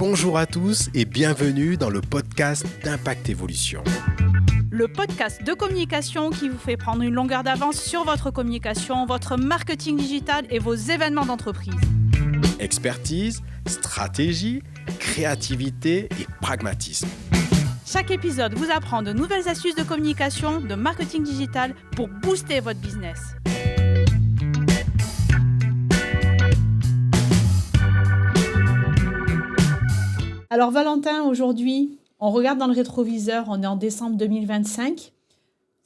Bonjour à tous et bienvenue dans le podcast d'Impact Évolution. Le podcast de communication qui vous fait prendre une longueur d'avance sur votre communication, votre marketing digital et vos événements d'entreprise. Expertise, stratégie, créativité et pragmatisme. Chaque épisode vous apprend de nouvelles astuces de communication, de marketing digital pour booster votre business. Alors Valentin, aujourd'hui, on regarde dans le rétroviseur, on est en décembre 2025.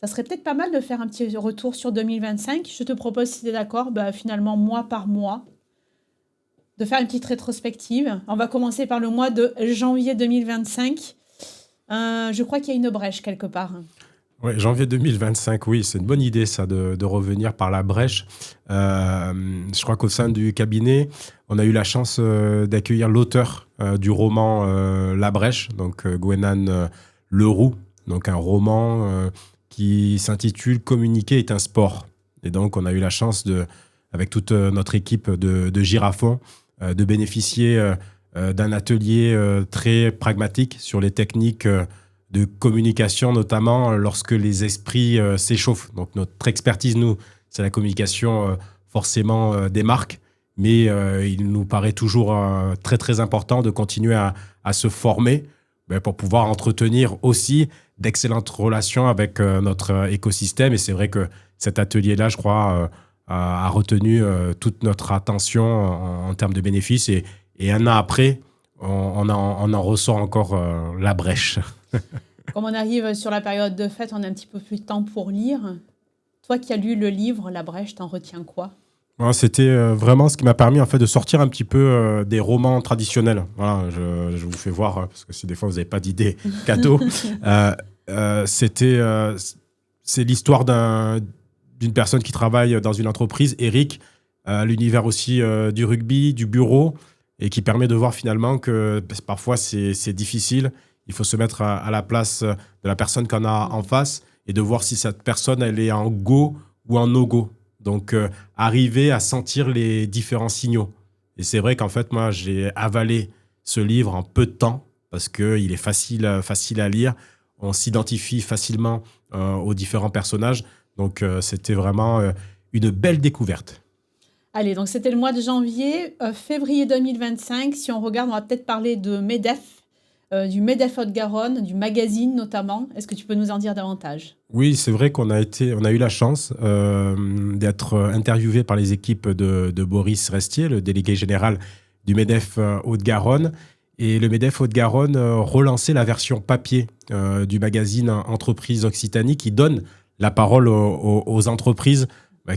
Ça serait peut-être pas mal de faire un petit retour sur 2025. Je te propose, si tu es d'accord, finalement mois par mois, de faire une petite rétrospective. On va commencer par le mois de janvier 2025. Je crois qu'il y a une brèche quelque part. Oui, janvier 2025, oui, c'est une bonne idée ça, de revenir par la brèche. Je crois qu'au sein du cabinet, on a eu la chance d'accueillir l'auteur du roman La Brèche, donc Gwenan Leroux, donc un roman qui s'intitule « Communiquer est un sport ». Et donc, on a eu la chance, avec toute notre équipe de Girafon, de bénéficier d'un atelier très pragmatique sur les techniques de communication, notamment lorsque les esprits s'échauffent. Donc, notre expertise, nous, c'est la communication forcément des marques, mais il nous paraît toujours très, très important de continuer à se former pour pouvoir entretenir aussi d'excellentes relations avec notre écosystème. Et c'est vrai que cet atelier-là, je crois, a retenu toute notre attention en termes de bénéfices. Et un an après, on en ressort encore la brèche. Comme on arrive sur la période de fête, on a un petit peu plus de temps pour lire. Toi qui as lu le livre La Brèche, t'en retiens quoi ? C'était vraiment ce qui m'a permis en fait, de sortir un petit peu des romans traditionnels. Voilà, je vous fais voir, parce que si des fois vous n'avez pas d'idée cadeau. C'est l'histoire d'une personne qui travaille dans une entreprise, Eric, l'univers aussi du rugby, du bureau, et qui permet de voir finalement que parfois c'est difficile. Il faut se mettre à la place de la personne qu'on a en face et de voir si cette personne elle est en go ou en no-go. Donc, arriver à sentir les différents signaux. Et c'est vrai qu'en fait, moi, j'ai avalé ce livre en peu de temps parce qu'il est facile à lire. On s'identifie facilement aux différents personnages. Donc, c'était vraiment une belle découverte. Allez, donc c'était le mois de janvier. Février 2025, si on regarde, on va peut-être parler de MEDEF, du MEDEF Haute-Garonne, du magazine notamment. Est-ce que tu peux nous en dire davantage ? Oui, c'est vrai qu'on a eu la chance d'être interviewé par les équipes de Boris Restier, le délégué général du MEDEF Haute-Garonne. Et le MEDEF Haute-Garonne relançait la version papier du magazine Entreprises Occitanie qui donne la parole aux entreprises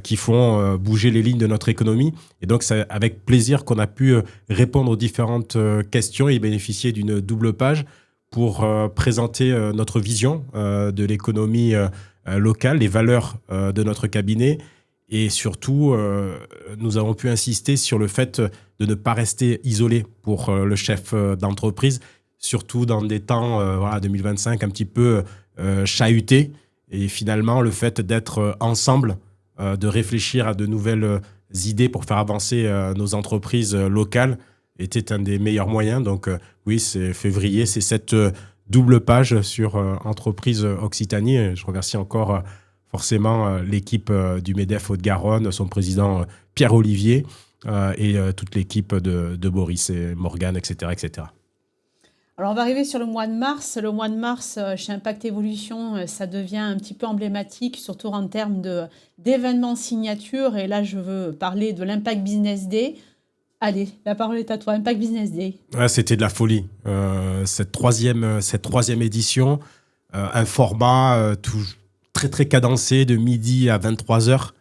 qui font bouger les lignes de notre économie. Et donc, c'est avec plaisir qu'on a pu répondre aux différentes questions et bénéficier d'une double page pour présenter notre vision de l'économie locale, les valeurs de notre cabinet. Et surtout, nous avons pu insister sur le fait de ne pas rester isolé pour le chef d'entreprise, surtout dans des temps 2025 un petit peu chahutés. Et finalement, le fait d'être ensemble, de réfléchir à de nouvelles idées pour faire avancer nos entreprises locales était un des meilleurs moyens. Donc oui, c'est février, c'est cette double page sur Entreprises Occitanie. Et je remercie encore forcément l'équipe du MEDEF Haute-Garonne, son président Pierre-Olivier et toute l'équipe de Boris et Morgane, etc., etc. Alors, on va arriver sur le mois de mars. Le mois de mars, chez Impact Évolution, ça devient un petit peu emblématique, surtout en termes d'événements signature. Et là, je veux parler de l'Impact Business Day. Allez, la parole est à toi, Impact Business Day. Ouais, c'était de la folie. Cette troisième édition, un format très, très cadencé de midi à 23h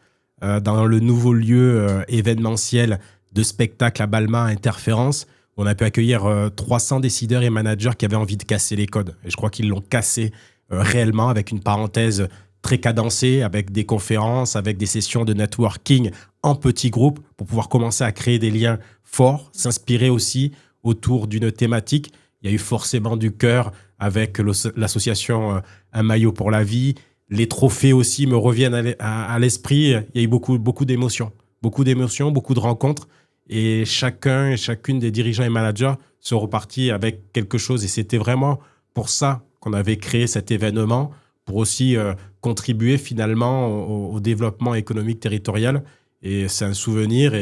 dans le nouveau lieu événementiel de spectacle à Balma Interférence. On a pu accueillir 300 décideurs et managers qui avaient envie de casser les codes. Et je crois qu'ils l'ont cassé réellement avec une parenthèse très cadencée, avec des conférences, avec des sessions de networking en petits groupes pour pouvoir commencer à créer des liens forts, s'inspirer aussi autour d'une thématique. Il y a eu forcément du cœur avec l'association Un maillot pour la vie. Les trophées aussi me reviennent à l'esprit. Il y a eu beaucoup d'émotions, beaucoup de rencontres. et chacun et chacune des dirigeants et managers sont repartis avec quelque chose. Et c'était vraiment pour ça qu'on avait créé cet événement, pour aussi contribuer finalement au développement économique territorial. Et c'est un souvenir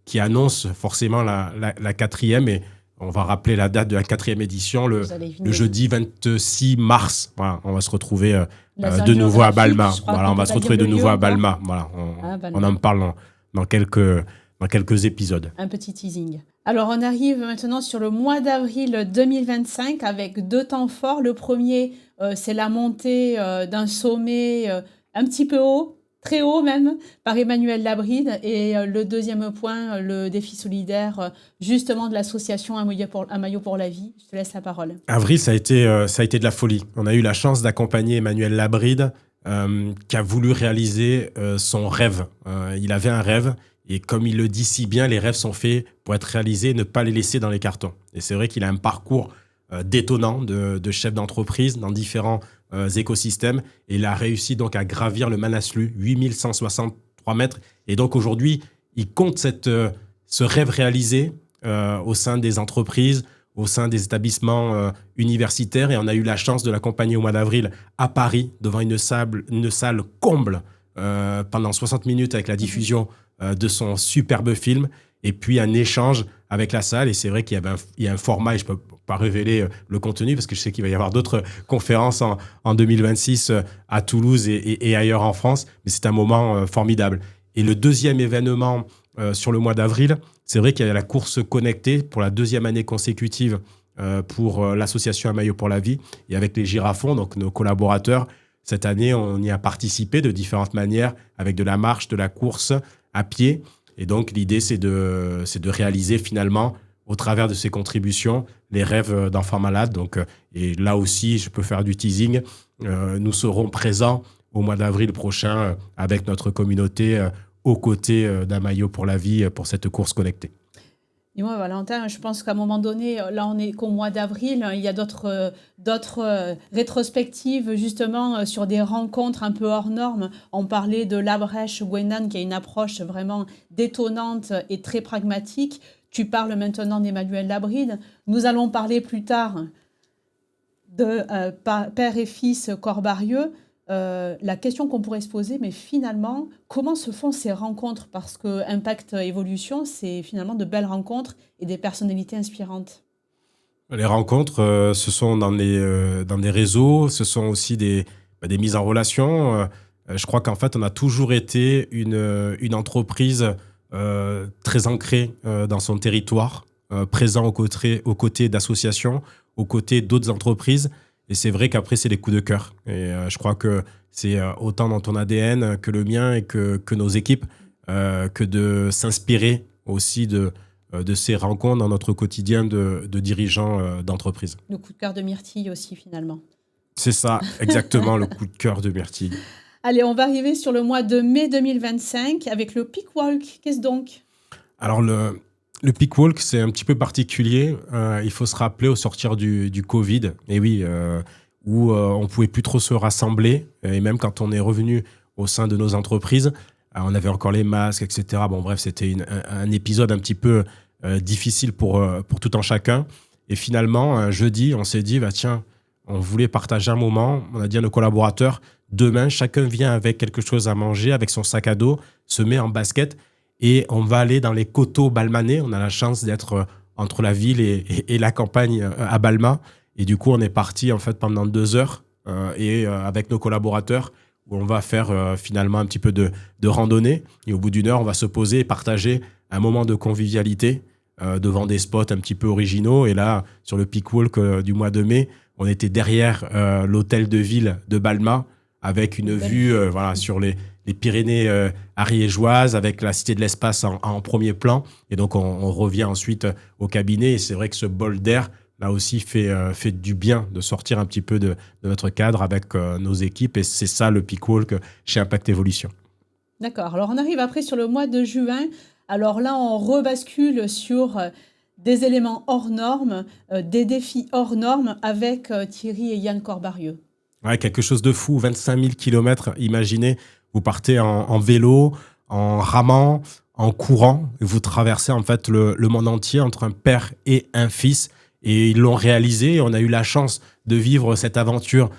qui annonce forcément la quatrième. Et on va rappeler la date de la quatrième édition, le jeudi 26 mars. Voilà, on va se retrouver de nouveau à Balma. Voilà, on va se retrouver de nouveau à Balma. Voilà, on en parle dans quelques épisodes. Un petit teasing. Alors, on arrive maintenant sur le mois d'avril 2025 avec 2 temps forts. Le premier, c'est la montée d'un sommet un petit peu haut, très haut même, par Emmanuel Labride. Et le deuxième point, le défi solidaire, justement, de l'association Un maillot pour la vie. Je te laisse la parole. Avril, ça a été de la folie. On a eu la chance d'accompagner Emmanuel Labride, qui a voulu réaliser son rêve. Il avait un rêve. Et comme il le dit si bien, les rêves sont faits pour être réalisés et ne pas les laisser dans les cartons. Et c'est vrai qu'il a un parcours détonnant de chef d'entreprise dans différents écosystèmes. Et il a réussi donc à gravir le Manaslu, 8163 mètres. Et donc aujourd'hui, il compte ce rêve réalisé au sein des entreprises, au sein des établissements universitaires. Et on a eu la chance de l'accompagner au mois d'avril à Paris, devant une salle comble pendant 60 minutes avec la diffusion de son superbe film, et puis un échange avec la salle. Et c'est vrai qu'il y a un format, et je ne peux pas révéler le contenu, parce que je sais qu'il va y avoir d'autres conférences en 2026 à Toulouse et ailleurs en France, mais c'est un moment formidable. Et le deuxième événement sur le mois d'avril, c'est vrai qu'il y a la course connectée pour la 2e année consécutive pour l'association Un maillot pour la vie, et avec les girafons, donc nos collaborateurs. Cette année, on y a participé de différentes manières, avec de la marche, de la course à pied. Et donc, l'idée, c'est de réaliser finalement, au travers de ces contributions, les rêves d'enfants malades. Donc, et là aussi, je peux faire du teasing. Nous serons présents au mois d'avril prochain avec notre communauté aux côtés d'Un maillot pour la vie pour cette course connectée. Dis-moi, Valentin, je pense qu'à un moment donné, là, on est qu'au mois d'avril, il y a d'autres rétrospectives, justement, sur des rencontres un peu hors normes. On parlait de l'Abrèche Gwenan, qui a une approche vraiment détonnante et très pragmatique. Tu parles maintenant d'Emmanuel Labride. Nous allons parler plus tard de père et fils Corbarieux. La question qu'on pourrait se poser, mais finalement, comment se font ces rencontres? Parce que Impact Évolution, c'est finalement de belles rencontres et des personnalités inspirantes. Les rencontres, ce sont dans des réseaux, ce sont aussi des mises en relation. Je crois qu'en fait, on a toujours été une entreprise très ancrée dans son territoire, présent aux côtés d'associations, aux côtés d'autres entreprises. Et c'est vrai qu'après, c'est des coups de cœur. Et je crois que c'est autant dans ton ADN que le mien et que nos équipes, que de s'inspirer aussi de ces rencontres dans notre quotidien de dirigeants d'entreprise. Le coup de cœur de Myrtille aussi, finalement. C'est ça, exactement, le coup de cœur de Myrtille. Allez, on va arriver sur le mois de mai 2025 avec le Peak Walk. Qu'est-ce donc? Alors, le Peak Walk, c'est un petit peu particulier. Il faut se rappeler au sortir du Covid, et oui, où on ne pouvait plus trop se rassembler. Et même quand on est revenu au sein de nos entreprises, on avait encore les masques, etc. Bon, bref, c'était un épisode un petit peu difficile pour tout un chacun. Et finalement, un jeudi, on s'est dit, bah, tiens, on voulait partager un moment. On a dit à nos collaborateurs, demain, chacun vient avec quelque chose à manger, avec son sac à dos, se met en basket. Et on va aller dans les coteaux balmanais. On a la chance d'être entre la ville et la campagne à Balma. Et du coup, on est parti en fait pendant 2 heures avec nos collaborateurs, où on va faire finalement un petit peu de randonnée. Et au bout d'1 heure, on va se poser et partager un moment de convivialité devant des spots un petit peu originaux. Et là, sur le Peak Walk du mois de mai, on était derrière l'hôtel de ville de Balma, avec une vue sur les Pyrénées ariégeoises, avec la Cité de l'Espace en premier plan. Et donc, on revient ensuite au cabinet. Et c'est vrai que ce bol d'air, là aussi, fait du bien de sortir un petit peu de notre cadre avec nos équipes. Et c'est ça, le Peak Walk chez Impact Évolution. D'accord. Alors, on arrive après sur le mois de juin. Alors là, on rebascule sur des éléments hors normes, des défis hors normes avec Thierry et Yann Corbarieux. Ouais, quelque chose de fou, 25 000 kilomètres. Imaginez, vous partez en vélo, en ramant, en courant. Vous traversez en fait le monde entier entre un père et un fils. Et ils l'ont réalisé. On a eu la chance de vivre cette aventure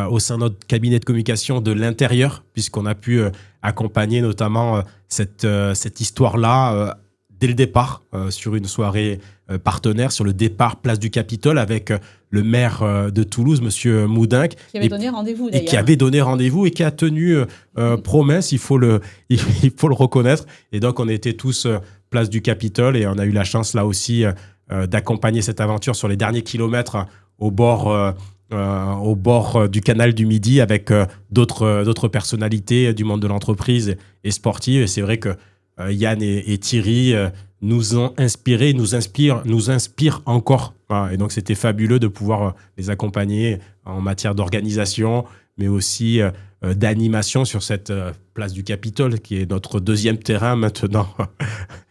au sein de notre cabinet de communication de l'intérieur, puisqu'on a pu accompagner notamment cette histoire-là dès le départ, sur une soirée partenaire, sur le départ Place du Capitole, avec le maire de Toulouse, Monsieur Moudinque. Qui avait donné rendez-vous, d'ailleurs. Et qui avait donné rendez-vous et qui a tenu promesse, il faut le reconnaître. Et donc, on était tous Place du Capitole et on a eu la chance, là aussi, d'accompagner cette aventure sur les derniers kilomètres au bord du canal du Midi avec d'autres personnalités du monde de l'entreprise et sportive. Et c'est vrai que Yann et Thierry nous ont inspirés, nous inspirent encore. Voilà. Et donc, c'était fabuleux de pouvoir les accompagner en matière d'organisation, mais aussi d'animation sur cette place du Capitole, qui est notre deuxième terrain maintenant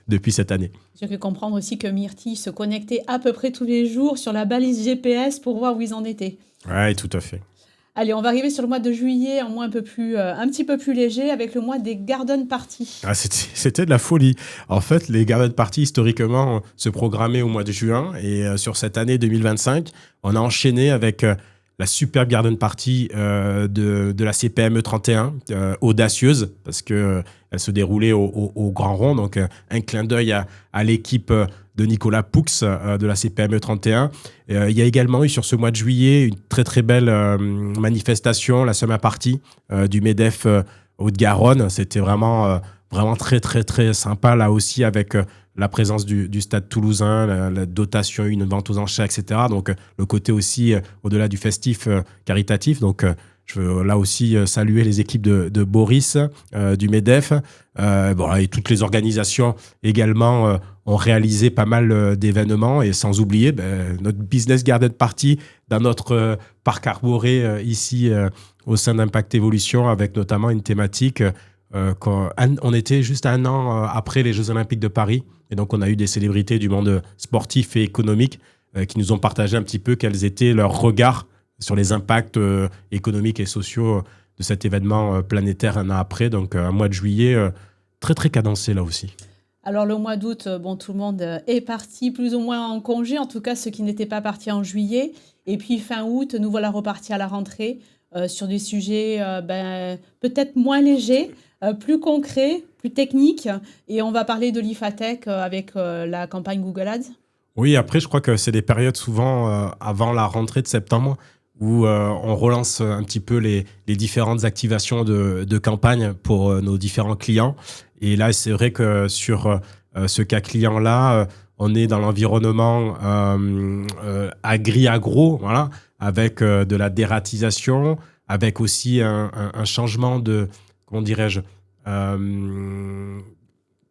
depuis cette année. J'ai pu comprendre aussi que Myrtille se connectait à peu près tous les jours sur la balise GPS pour voir où ils en étaient. Oui, tout à fait. Allez, on va arriver sur le mois de juillet, un mois un petit peu plus léger, avec le mois des garden parties. Ah, c'était de la folie. En fait, les garden parties, historiquement, se programmaient au mois de juin. Et sur cette année 2025, on a enchaîné avec la superbe garden party de la CPME 31, audacieuse, parce qu'elle se déroulait au Grand Rond. Donc, un clin d'œil à l'équipe de Nicolas Poux de la CPME 31. Il y a également eu sur ce mois de juillet une très très belle manifestation, la Summer Party du MEDEF Haute-Garonne. C'était vraiment très très très sympa là aussi, avec la présence du Stade Toulousain, la dotation, une vente aux enchères, etc. Donc le côté aussi au-delà du festif caritatif. Donc je veux là aussi saluer les équipes de Boris, du MEDEF. Et toutes les organisations également ont réalisé pas mal d'événements, et sans oublier notre Business Garden Party dans notre parc arboré ici au sein d'Impact Evolution, avec notamment une thématique. On était juste un an après les Jeux Olympiques de Paris, et donc on a eu des célébrités du monde sportif et économique qui nous ont partagé un petit peu quels étaient leurs regards sur les impacts économiques et sociaux de cet événement planétaire un an après. Donc un mois de juillet très très cadencé là aussi. Alors le mois d'août, tout le monde est parti plus ou moins en congé, en tout cas ceux qui n'étaient pas partis en juillet. Et puis fin août, nous voilà repartis à la rentrée sur des sujets peut-être moins légers, plus concrets, plus techniques. Et on va parler de l'IFATEC avec la campagne Google Ads. Oui, après je crois que c'est des périodes souvent avant la rentrée de septembre où on relance un petit peu les différentes activations de campagne pour nos différents clients. Et là, c'est vrai que sur ce cas client-là, on est dans l'environnement agri-agro, voilà, avec de la dératisation, avec aussi un changement de, comment dirais-je,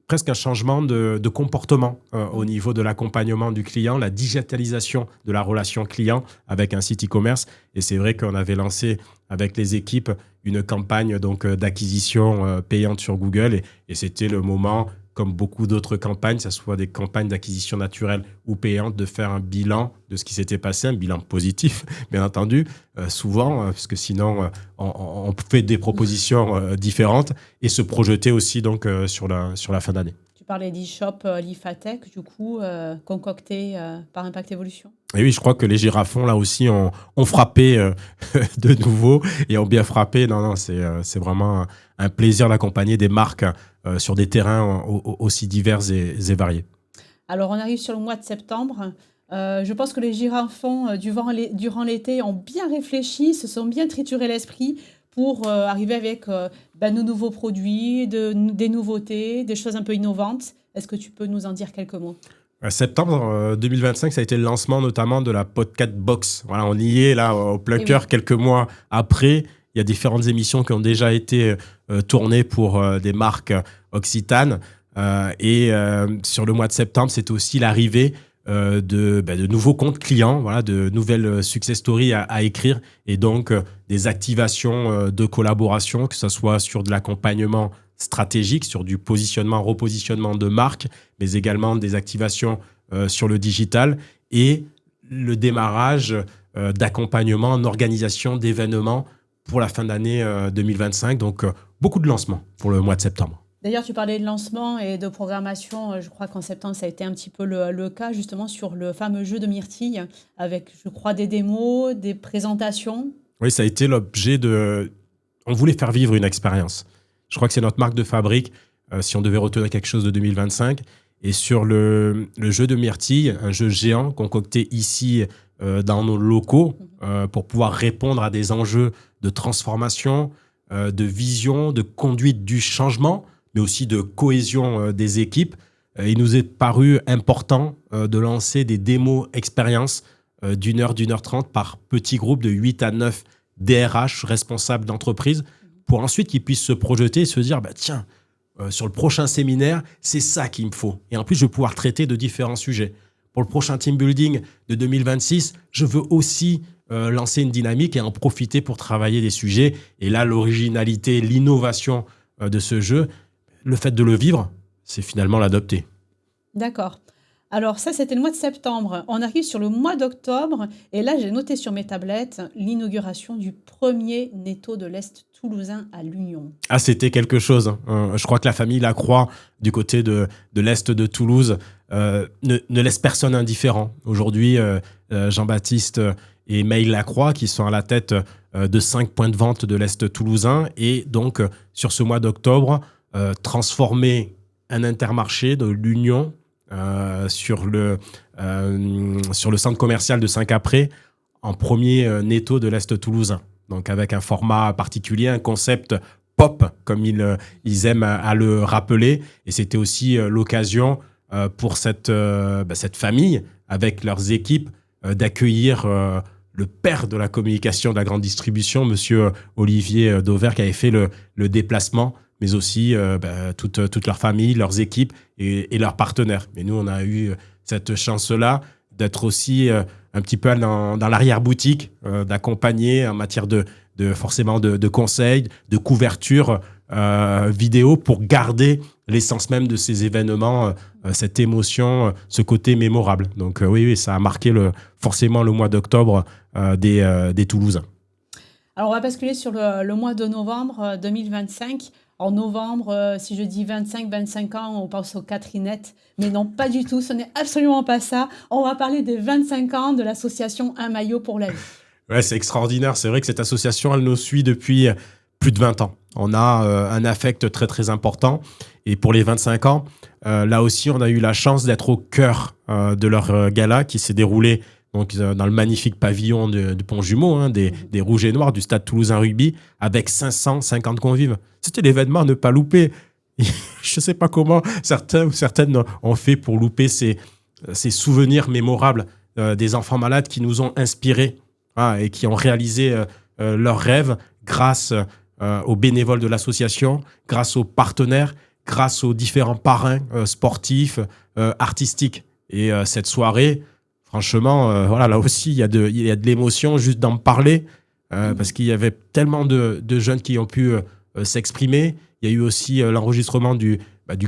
presque un changement de comportement au niveau de l'accompagnement du client, la digitalisation de la relation client avec un site e-commerce. Et c'est vrai qu'on avait lancé avec les équipes une campagne donc d'acquisition payante sur Google. Et c'était le moment, comme beaucoup d'autres campagnes, que ce soit des campagnes d'acquisition naturelle ou payantes, de faire un bilan de ce qui s'était passé, un bilan positif, bien entendu, souvent, parce que sinon, on fait des propositions différentes, et se projeter aussi donc, sur la fin d'année. Tu parlais d'e-shop, l'IFATEC, du coup, concocté par Impact Evolution. Et oui, je crois que les girafons, là aussi, ont frappé de nouveau et ont bien frappé. Non, c'est vraiment un plaisir d'accompagner des marques sur des terrains aussi divers et variés. Alors, on arrive sur le mois de septembre. Je pense que les girafons, durant l'été, ont bien réfléchi, se sont bien trituré l'esprit pour arriver avec nos nouveaux produits, des nouveautés, des choses un peu innovantes. Est-ce que tu peux nous en dire quelques mots ? Septembre 2025, ça a été le lancement notamment de la Podcast Box. Voilà, on y est là au plein cœur, quelques mois après. Il y a différentes émissions qui ont déjà été tournées pour des marques occitanes. Et sur le mois de septembre, c'est aussi l'arrivée de nouveaux comptes clients, voilà, de nouvelles success stories à écrire, et donc des activations de collaboration, que ce soit sur de l'accompagnement stratégique, sur du positionnement, repositionnement de marque, mais également des activations sur le digital, et le démarrage d'accompagnement en organisation d'événements pour la fin d'année 2025. Donc, beaucoup de lancements pour le mois de septembre. D'ailleurs, tu parlais de lancement et de programmation. Je crois qu'en septembre, ça a été un petit peu le cas, justement, sur le fameux jeu de Myrtille, avec, je crois, des démos, des présentations. Oui, ça a été l'objet de... On voulait faire vivre une expérience. Je crois que c'est notre marque de fabrique, si on devait retenir quelque chose de 2025. Et sur le jeu de Myrtille, un jeu géant concocté ici dans nos locaux pour pouvoir répondre à des enjeux de transformation, de vision, de conduite du changement, mais aussi de cohésion des équipes. Il nous est paru important de lancer des démos expériences d'1 heure, d'1 heure 30 par petits groupes de 8 à 9 DRH, responsables d'entreprise, pour ensuite qu'ils puissent se projeter et se dire tiens, sur le prochain séminaire, c'est ça qu'il me faut. Et en plus, je vais pouvoir traiter de différents sujets. Pour le prochain team building de 2026, je veux aussi lancer une dynamique et en profiter pour travailler des sujets. Et là, l'originalité, l'innovation de ce jeu, le fait de le vivre, c'est finalement l'adopter. D'accord. Alors ça, c'était le mois de septembre. On arrive sur le mois d'octobre. Et là, j'ai noté sur mes tablettes l'inauguration du premier Netto de l'Est toulousain à l'Union. Ah, c'était quelque chose. Je crois que la famille Lacroix, du côté de l'Est de Toulouse, ne laisse personne indifférent. Aujourd'hui, Jean-Baptiste et Maïl Lacroix, qui sont à la tête de 5 points de vente de l'Est toulousain, et donc, sur ce mois d'octobre, transformer un Intermarché de l'Union sur le centre commercial de Saint-Capré en premier Netto de l'Est toulousain. Donc avec un format particulier, un concept pop, comme ils aiment à le rappeler. Et c'était aussi l'occasion pour cette famille, avec leurs équipes, d'accueillir le père de la communication de la grande distribution, monsieur Olivier Dauvert, qui avait fait le déplacement, mais aussi toute leur famille, leurs équipes et leurs partenaires. Mais nous, on a eu cette chance-là d'être aussi un petit peu dans l'arrière-boutique, d'accompagner en matière forcément de conseils, de couverture vidéo pour garder l'essence même de ces événements, cette émotion, ce côté mémorable. Donc oui, ça a marqué forcément le mois d'octobre des Toulousains. Alors on va basculer sur le mois de novembre 2025. En novembre, si je dis 25 ans, on pense aux Catherinettes. Mais non, pas du tout, ce n'est absolument pas ça. On va parler des 25 ans de l'association Un maillot pour la vie. Ouais, c'est extraordinaire. C'est vrai que cette association, elle nous suit depuis plus de 20 ans. On a un affect très, très important. Et pour les 25 ans, là aussi, on a eu la chance d'être au cœur de leur gala qui s'est déroulé donc, dans le magnifique pavillon du Pont-Jumeau, des Rouges et Noirs du Stade Toulousain Rugby, avec 550 convives. C'était l'événement à ne pas louper. Je ne sais pas comment certains ou certaines ont fait pour louper ces souvenirs mémorables des enfants malades qui nous ont inspirés et qui ont réalisé leurs rêves grâce aux bénévoles de l'association, grâce aux partenaires, grâce aux différents parrains sportifs, artistiques. Et cette soirée, franchement, là aussi, il y a de l'émotion juste d'en parler parce qu'il y avait tellement de jeunes qui ont pu s'exprimer. Il y a eu aussi l'enregistrement du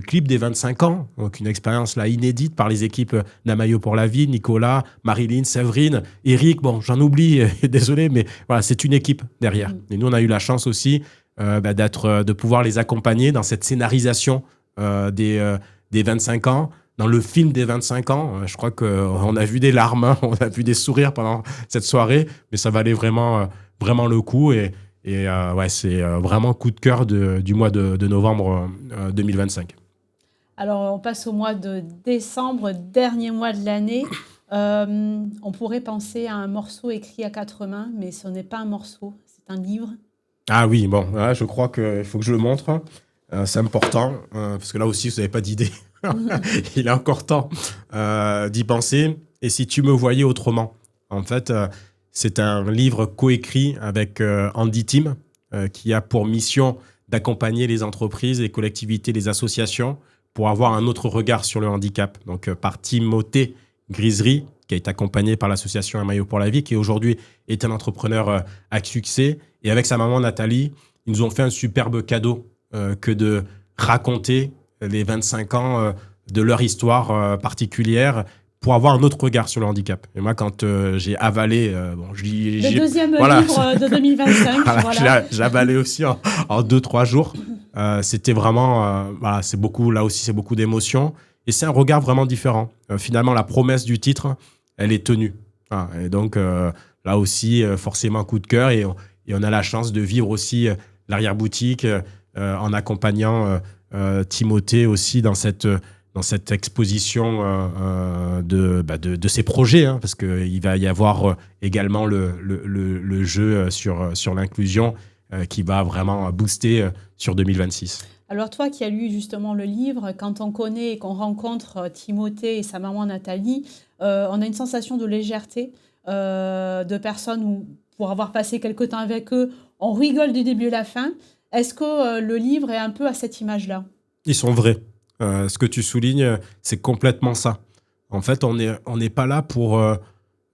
clip des 25 ans, donc une expérience là inédite par les équipes d'Un maillot pour la vie, Nicolas, Marilyn, Séverine, Eric, j'en oublie, désolé, mais voilà, c'est une équipe derrière. Et nous, on a eu la chance aussi de pouvoir les accompagner dans cette scénarisation des 25 ans, dans le film des 25 ans. Je crois qu'on a vu des larmes, on a vu des sourires pendant cette soirée, mais ça valait vraiment le coup. Et c'est vraiment coup de cœur du mois de novembre 2025. Alors, on passe au mois de décembre, dernier mois de l'année. On pourrait penser à un morceau écrit à 4 mains, mais ce n'est pas un morceau, c'est un livre. Ah oui, je crois qu'il faut que je le montre. C'est important, parce que là aussi, vous n'avez pas d'idée. Il est encore temps d'y penser. Et si tu me voyais autrement, en fait... c'est un livre coécrit avec Andy Tim, qui a pour mission d'accompagner les entreprises, les collectivités, les associations pour avoir un autre regard sur le handicap. Donc, par Timothée Grisery, qui a été accompagné par l'association Un maillot pour la vie, qui aujourd'hui est un entrepreneur à succès. Et avec sa maman Nathalie, ils nous ont fait un superbe cadeau que de raconter les 25 ans de leur histoire particulière, pour avoir un autre regard sur le handicap. Et moi, quand j'ai avalé... le deuxième livre de 2025. J'ai avalé aussi en 2-3 jours. C'était vraiment, c'est beaucoup d'émotions. Et c'est un regard vraiment différent. Finalement, la promesse du titre, elle est tenue. Et donc, là aussi, forcément, coup de cœur. Et on a la chance de vivre aussi l'arrière-boutique en accompagnant Timothée aussi dans cette exposition de ses projets. Parce qu'il va y avoir également le jeu sur l'inclusion qui va vraiment booster sur 2026. Alors toi qui as lu justement le livre, quand on connaît et qu'on rencontre Timothée et sa maman Nathalie, on a une sensation de légèreté, de personnes où, pour avoir passé quelque temps avec eux, on rigole du début à la fin. Est-ce que le livre est un peu à cette image-là ? Ils sont vrais. Ce que tu soulignes, c'est complètement ça. En fait, on n'est pas là pour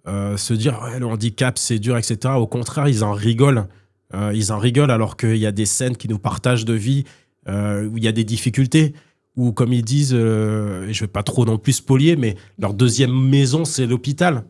se dire le handicap, c'est dur, etc. Au contraire, ils en rigolent. Ils en rigolent alors qu'il y a des scènes qui nous partagent de vie où il y a des difficultés, où, comme ils disent, je ne vais pas trop non plus spolier, mais leur deuxième maison, c'est l'hôpital.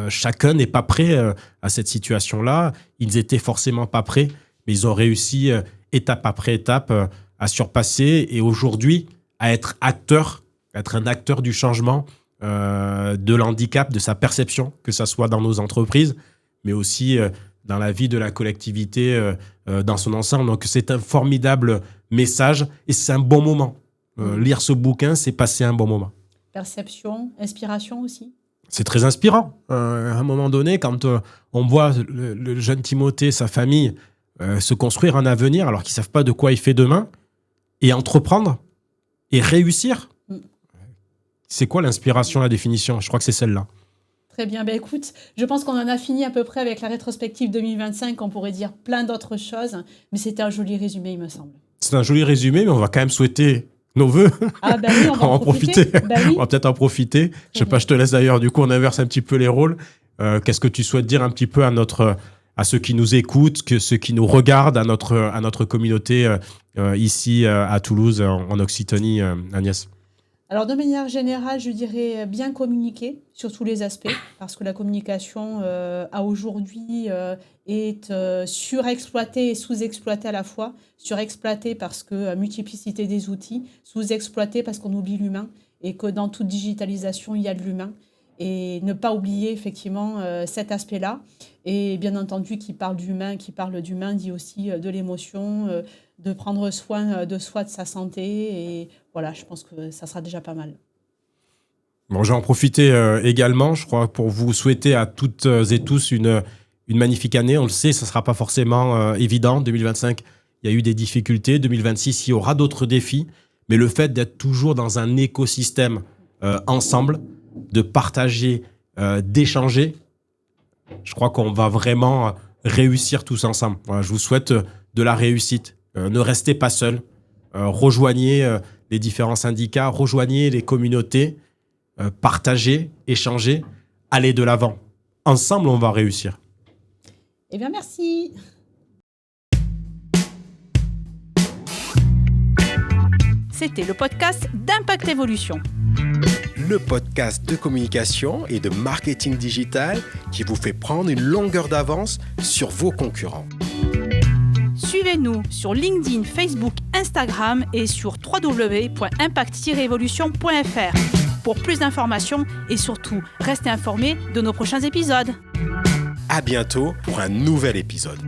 Chacun n'est pas prêt à cette situation-là. Ils n'étaient forcément pas prêts, mais ils ont réussi étape après étape à surpasser et aujourd'hui à être un acteur du changement de l'handicap, de sa perception, que ce soit dans nos entreprises, mais aussi dans la vie de la collectivité dans son ensemble. Donc c'est un formidable message et c'est un bon moment. Lire ce bouquin, c'est passer un bon moment. Perception, inspiration aussi. C'est très inspirant. À un moment donné, quand on voit le jeune Timothée, sa famille, se construire un avenir alors qu'ils ne savent pas de quoi il fait demain, et entreprendre et réussir, c'est quoi l'inspiration, la définition ? Je crois que c'est celle-là. Très bien. Écoute, je pense qu'on en a fini à peu près avec la rétrospective 2025. On pourrait dire plein d'autres choses, mais c'était un joli résumé, il me semble. C'est un joli résumé, mais on va quand même souhaiter nos vœux. Ah ben oui, on va en profiter. On va peut-être en profiter. Je sais pas, je te laisse d'ailleurs, du coup, on inverse un petit peu les rôles. Qu'est-ce que tu souhaites dire un petit peu à ceux qui nous écoutent, ceux qui nous regardent, à notre communauté ici à Toulouse, en Occitanie, Agnès ? Alors, de manière générale, je dirais bien communiquer sur tous les aspects, parce que la communication à aujourd'hui est surexploitée et sous-exploitée à la fois. Surexploitée parce que multiplicité des outils, sous-exploitée parce qu'on oublie l'humain et que dans toute digitalisation, il y a de l'humain. Et ne pas oublier effectivement cet aspect-là. Et bien entendu, qui parle d'humain dit aussi de l'émotion, de prendre soin de soi, de sa santé. Et voilà, je pense que ça sera déjà pas mal. Bon, je vais en profiter également, je crois, pour vous souhaiter à toutes et tous une magnifique année. On le sait, ça ne sera pas forcément évident. 2025, il y a eu des difficultés. 2026, il y aura d'autres défis. Mais le fait d'être toujours dans un écosystème ensemble, de partager, d'échanger, je crois qu'on va vraiment réussir tous ensemble. Voilà, je vous souhaite de la réussite. Ne restez pas seuls. Rejoignez les différents syndicats, rejoignez les communautés, partagez, échangez, allez de l'avant. Ensemble, on va réussir. Eh bien, merci. C'était le podcast d'Impact Évolution. Le podcast de communication et de marketing digital qui vous fait prendre une longueur d'avance sur vos concurrents. Suivez-nous sur LinkedIn, Facebook, Instagram et sur www.impact-evolution.fr pour plus d'informations et surtout, restez informés de nos prochains épisodes. À bientôt pour un nouvel épisode.